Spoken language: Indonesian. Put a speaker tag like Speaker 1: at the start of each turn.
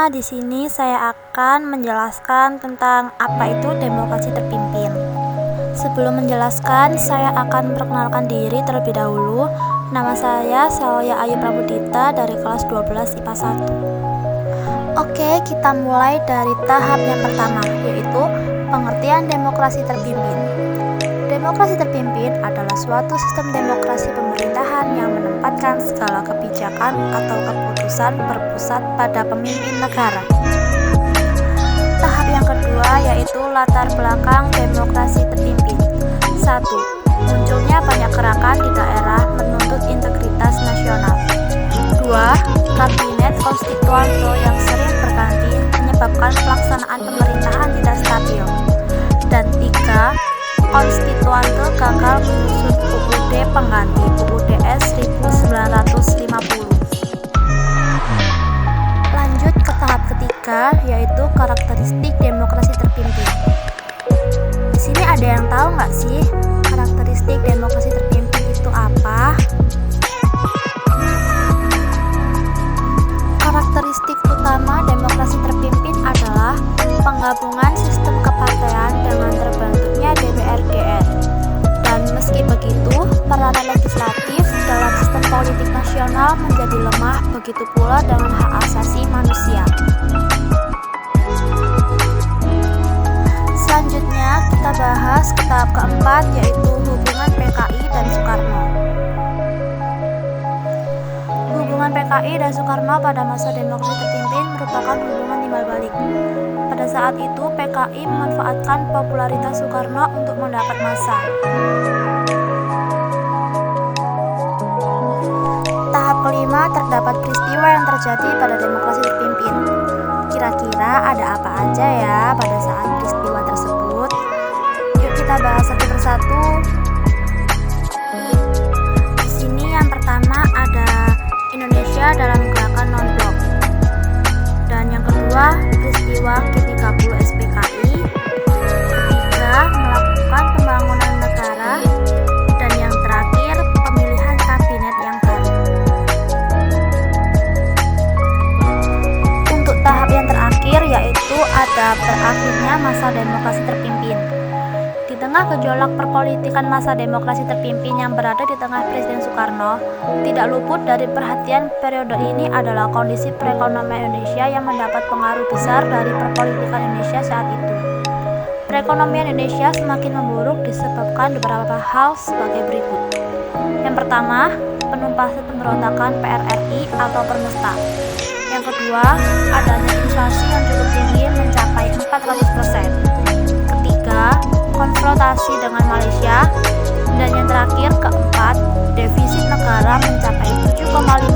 Speaker 1: Pertama, di sini saya akan menjelaskan tentang apa itu demokrasi terpimpin. Sebelum menjelaskan, saya akan memperkenalkan diri terlebih dahulu. Nama saya Salya Ayu Prabudita dari kelas 12 IPA 1. Oke, kita mulai dari tahap yang pertama, yaitu pengertian demokrasi terpimpin. Demokrasi terpimpin adalah suatu sistem demokrasi pemerintahan yang menempatkan segala kebijakan atau keputusan berpusat pada pemimpin negara. Tahap yang kedua yaitu latar belakang demokrasi terpimpin. 1. Munculnya banyak gerakan di daerah menuntut integritas nasional. 2. Kabinet konstituante yang sering berganti menyebabkan pelaksanaan pemerintahan tidak stabil. Dan 3. Konstituante gagal menyusun UUD pengganti UUDS 1950. Lanjut ke tahap ketiga, yaitu karakteristik demokrasi terpimpin. Di sini ada yang tahu nggak sih karakteristik demokrasi terpimpin itu apa? Karakteristik utama demokrasi terpimpin adalah penggabungan sistem kepartean dengan terbentuknya DPR-DR. Dan meski begitu, peranan legislatif dalam sistem politik nasional menjadi lemah, begitu pula dengan hak asasi manusia. Selanjutnya, kita bahas ke tahap keempat, yaitu hubungan PKI dan Soekarno. Hubungan PKI dan Soekarno pada masa demokrasi terpimpin merupakan hubungan timbal balik. Pada saat itu, PKI memanfaatkan popularitas Soekarno untuk mendapat massa. Tahap kelima, terdapat peristiwa yang terjadi pada demokrasi terpimpin. Kira-kira ada apa aja ya pada saat peristiwa tersebut? Yuk kita bahas satu persatu. Di sini yang pertama ada Indonesia dalam gerakan non-blok. Dan yang kedua, peristiwa G30 SPKI. Ketiga, melakukan pembangunan negara. Dan yang terakhir, pemilihan kabinet yang baru. Untuk tahap yang terakhir yaitu ada berakhirnya masa demokrasi terpimpin. Di tengah gejolak perpolitikan masa demokrasi terpimpin yang berada di tengah Presiden Soekarno, tidak luput dari perhatian periode ini adalah kondisi perekonomian Indonesia yang mendapat pengaruh besar dari perpolitikan Indonesia saat itu. Perekonomian Indonesia semakin memburuk disebabkan beberapa hal sebagai berikut. Yang pertama, penumpasan pemberontakan PRRI atau Permesta. Yang kedua, adanya inflasi yang cukup tinggi mencapai 400%. Ketiga, konfrontasi dengan Malaysia. Dan yang terakhir, keempat, defisit negara mencapai 7,5